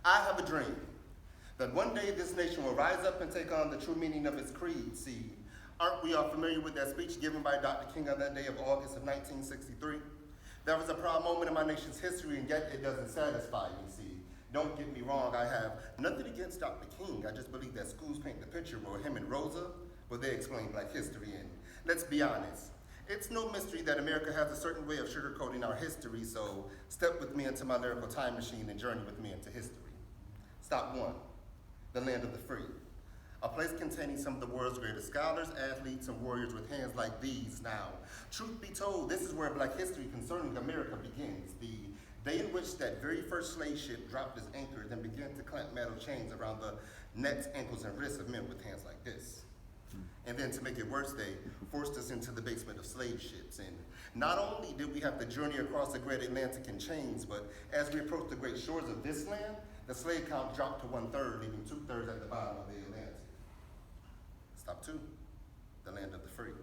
I have a dream that one day this nation will rise up and take on the true meaning of its creed. See, aren't we all familiar with that speech given by Dr. King on that day of August of 1963? That was a proud moment in my nation's history, and yet it doesn't satisfy me, see. Don't get me wrong, I have nothing against Dr. King. I just believe that schools paint the picture where him and Rosa, well, they explain Black history. And let's be honest, it's no mystery that America has a certain way of sugarcoating our history, so step with me into my lyrical time machine and journey with me into history. Stop one, the land of the free. A place containing some of the world's greatest scholars, athletes, and warriors with hands like these. Now, truth be told, this is where Black history concerning America begins. The day in which that very first slave ship dropped its anchors and began to clamp metal chains around the necks, ankles, and wrists of men with hands like this. And then to make it worse, they forced us into the basement of slave ships. And not only did we have to journey across the great Atlantic in chains, but as we approached the great shores of this land, the slave count dropped to 1/3, leaving 2/3 at the bottom of the Atlantic. Stop two, the land of the free.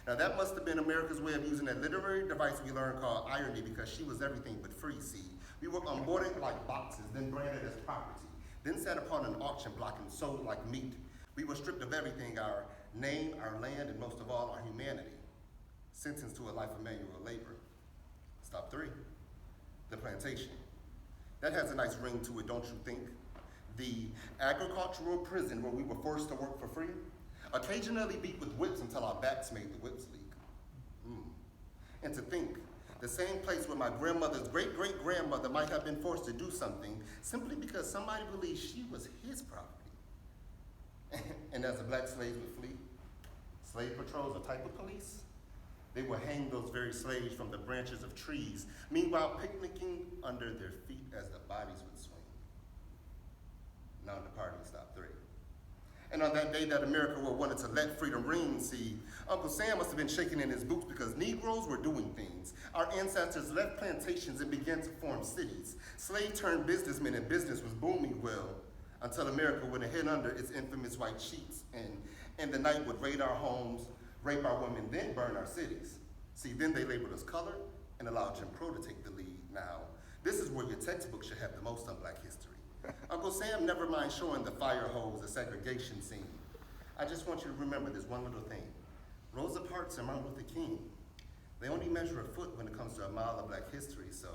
Now that must have been America's way of using that literary device we learned called irony, because she was everything but free, see. We were onboarded like boxes, then branded as property, then sat upon an auction block and sold like meat. We were stripped of everything, our name, our land, and most of all, our humanity, sentenced to a life of manual labor. Stop three, the plantation. That has a nice ring to it, don't you think? The agricultural prison where we were forced to work for free, occasionally beat with whips until our backs made the whips leak. And to think, the same place where my grandmother's great-great-grandmother might have been forced to do something simply because somebody believed she was his property. And as the Black slaves would flee, slave patrols, a type of police, they would hang those very slaves from the branches of trees, meanwhile picnicking under their feet as the bodies would swing. Now departing, stop three. And on that day that America wanted to let freedom ring, see, Uncle Sam must have been shaking in his boots because Negroes were doing things. Our ancestors left plantations and began to form cities. Slave turned businessmen, and business was booming well until America went ahead under its infamous white sheets, and in the night would raid our homes, rape our women, then burn our cities. See, then they labeled us colored and allowed Jim Crow to take the lead. Now, this is where your textbook should have the most on Black history. Uncle Sam never mind showing the fire hose, the segregation scene. I just want you to remember this one little thing. Rosa Parks and Martin Luther King, they only measure a foot when it comes to a mile of Black history, so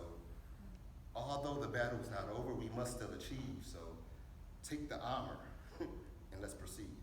although the battle is not over, we must still achieve, so take the armor and let's proceed.